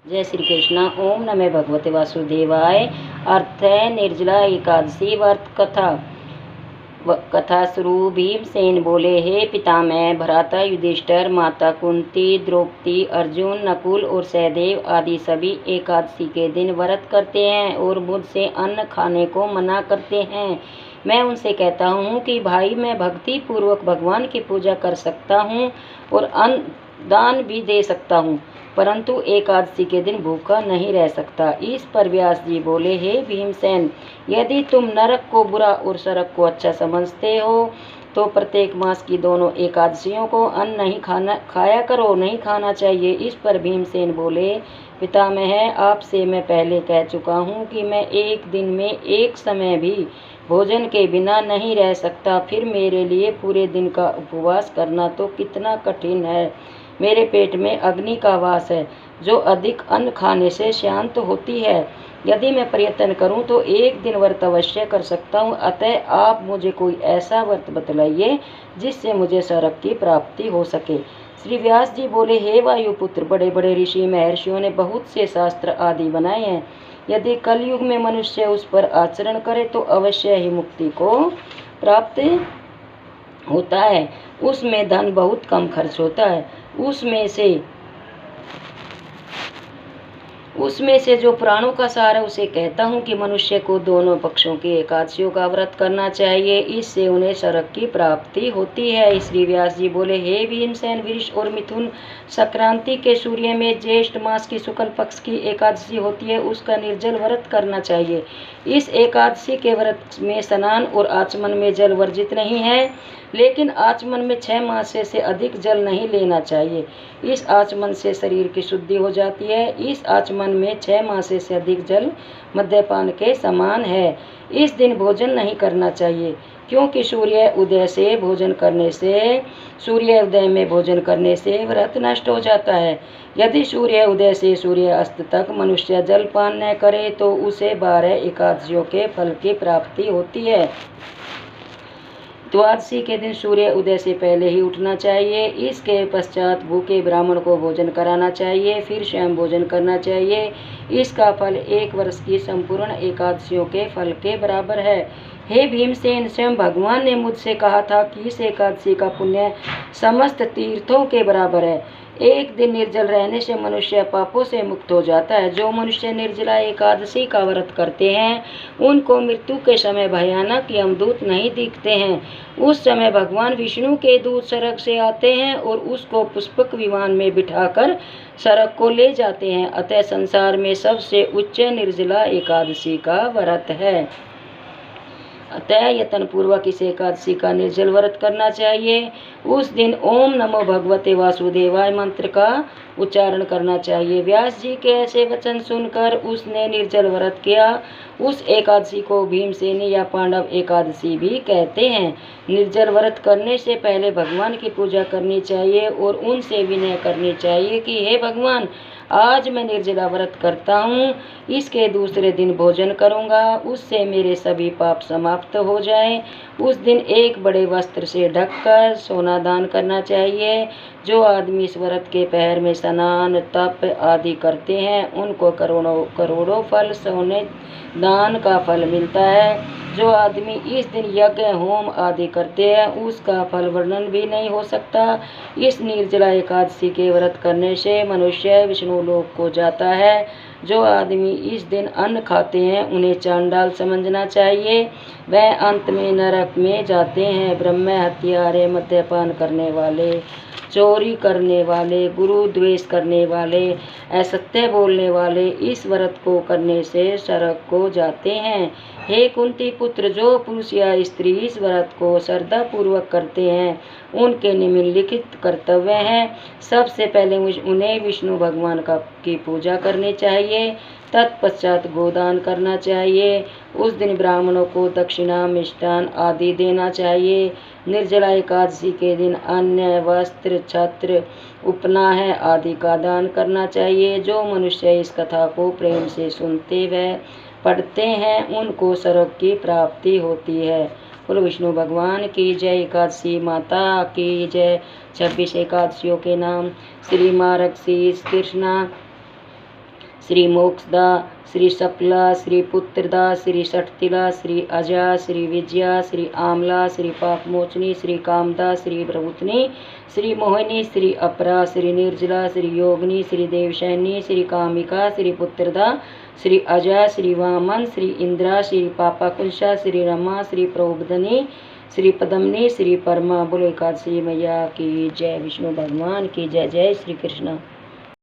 जय श्री कृष्ण। ओम नमः भगवते वासुदेवाय। अर्थ है निर्जला एकादशी व्रत कथा। कथा शुरू। भीमसेन बोले, हे पितामह भ्राता युधिष्ठिर, माता कुंती, द्रौपदी, अर्जुन, नकुल और सहदेव आदि सभी एकादशी के दिन व्रत करते हैं और मुझसे अन्न खाने को मना करते हैं। मैं उनसे कहता हूँ कि भाई, मैं भक्ति पूर्वक भगवान की पूजा कर सकता हूँ और अन्न दान भी दे सकता हूँ, परंतु एकादशी के दिन भूखा नहीं रह सकता। इस पर व्यास जी बोले, हे भीमसेन, यदि तुम नरक को बुरा और स्वर्ग को अच्छा समझते हो तो प्रत्येक मास की दोनों एकादशियों को अन्न नहीं खाया करो, नहीं खाना चाहिए। इस पर भीमसेन बोले, पितामह, आपसे मैं पहले कह चुका हूँ कि मैं एक दिन में एक समय भी भोजन के बिना नहीं रह सकता, फिर मेरे लिए पूरे दिन का उपवास करना तो कितना कठिन है। मेरे पेट में अग्नि का वास है, जो अधिक अन्न खाने से शांत होती है। यदि मैं प्रयत्न करूं तो एक दिन व्रत अवश्य कर सकता हूं, अतः आप मुझे कोई ऐसा व्रत बतलाइए जिससे मुझे स्वर्ग की प्राप्ति हो सके। श्री व्यास जी बोले, हे वायुपुत्र, बड़े बड़े ऋषि महर्षियों ने बहुत से शास्त्र आदि बनाए हैं। यदि कलयुग में मनुष्य उस पर आचरण करे तो अवश्य ही मुक्ति को प्राप्त होता है। उसमें धन बहुत कम खर्च होता है। उसमें से जो प्राणों का सार है उसे कहता हूँ कि मनुष्य को दोनों पक्षों की एकादशियों का व्रत करना चाहिए, इससे उन्हें स्वर्ग की प्राप्ति होती है। श्री व्यास जी बोले, हे भीमसेन, वृष और मिथुन संक्रांति के सूर्य में ज्येष्ठ मास की शुक्ल पक्ष की एकादशी होती है, उसका निर्जल व्रत करना चाहिए। इस एकादशी के व्रत में स्नान और आचमन में जल वर्जित नहीं है, लेकिन आचमन में 6 मास से अधिक जल नहीं लेना चाहिए। इस आचमन से शरीर की शुद्धि हो जाती है। इस आचमन में 6 मास से अधिक जल मद्यपान के समान है। इस दिन भोजन नहीं करना चाहिए, क्योंकि सूर्य उदय में भोजन करने से व्रत नष्ट हो जाता है। यदि सूर्य उदय से सूर्य अस्त तक मनुष्य जलपान न करे तो उसे 12 एकादशियों के फल की प्राप्ति होती है। द्वादशी के दिन सूर्य उदय से पहले ही उठना चाहिए। इसके पश्चात भूखे ब्राह्मण को भोजन कराना चाहिए, फिर स्वयं भोजन करना चाहिए। इसका फल 1 वर्ष की संपूर्ण एकादशियों के फल के बराबर है। हे भीमसेन, स्वयं भगवान ने मुझसे कहा था कि इस एकादशी का पुण्य समस्त तीर्थों के बराबर है। एक दिन निर्जल रहने से मनुष्य पापों से मुक्त हो जाता है। जो मनुष्य निर्जला एकादशी का व्रत करते हैं उनको मृत्यु के समय भयानक यमदूत नहीं दिखते हैं। उस समय भगवान विष्णु के दूत स्वर्ग से आते हैं और उसको पुष्पक विमान में बिठाकर स्वर्ग को ले जाते हैं। अतः संसार में सबसे उच्च निर्जला एकादशी का व्रत है। अतः यत्न पूर्वक इस एकादशी का निर्जल व्रत करना चाहिए। उस दिन ओम नमो भगवते वासुदेवाय मंत्र का उच्चारण करना चाहिए। व्यास जी के ऐसे वचन सुनकर उसने निर्जल व्रत किया। उस एकादशी को भीमसेनी या पांडव एकादशी भी कहते हैं। निर्जल व्रत करने से पहले भगवान की पूजा करनी चाहिए और उनसे विनय करनी चाहिए कि हे भगवान, आज मैं निर्जला व्रत करता हूँ, इसके दूसरे दिन भोजन करूँगा, उससे मेरे सभी पाप समाप्त हो जाएं। उस दिन एक बड़े वस्त्र से ढककर सोना दान करना चाहिए। जो आदमी इस व्रत के पहर में स्नान तप आदि करते हैं उनको करोड़ों करोड़ों फल सोने दान का फल मिलता है। जो आदमी इस दिन यज्ञ होम आदि करते हैं उसका फल वर्णन भी नहीं हो सकता। इस निर्जला एकादशी के व्रत करने से मनुष्य विष्णु लोक को जाता है। जो आदमी इस दिन अन्न खाते हैं उन्हें चांडाल समझना चाहिए। वह अंत में नरक में जाते हैं। ब्रह्म हत्यारे, मद्यपान करने वाले, चोरी करने वाले, गुरु द्वेष करने वाले, असत्य बोलने वाले इस व्रत को करने से स्वर्ग को जाते हैं। हे कुंती पुत्र, जो पुरुष या स्त्री इस व्रत को श्रद्धा पूर्वक करते हैं उनके निम्नलिखित कर्तव्य हैं। सबसे पहले उन्हें विष्णु भगवान की पूजा करनी चाहिए। तत्पश्चात गोदान करना चाहिए। उस दिन ब्राह्मणों को दक्षिणा, मिष्टान आदि देना चाहिए। निर्जला एकादशी के दिन अन्न, वस्त्र, छत्र, उपनाह आदि का दान करना चाहिए। जो मनुष्य इस कथा को प्रेम से सुनते व पढ़ते हैं उनको स्वर्ग की प्राप्ति होती है। बोलो विष्णु भगवान की जय। एकादशी माता की जय। 26 एकादशियों के नाम। श्री मार्गशीर्ष कृष्णा, श्री मोक्षदा, श्री सफला, श्री पुत्रदा, श्री षटतिला, श्री अजा, श्री विजया, श्री आमला, श्री पापमोचनी, श्री कामदा, श्री प्रभुतनी, श्री मोहिनी, श्री अपरा, श्री निर्जला, श्री योगिनी, श्री देवशैनी, श्री कामिका, श्री पुत्रदा, श्री अजा, श्री वामन, श्री इंद्रा, श्री पापाकुंशा, श्री रमा, श्री प्रबोधनी, श्री पद्मनी, श्री परमा। बोलो एकादशी मैया की जय, विष्णु भगवान की जय। जय श्री कृष्ण।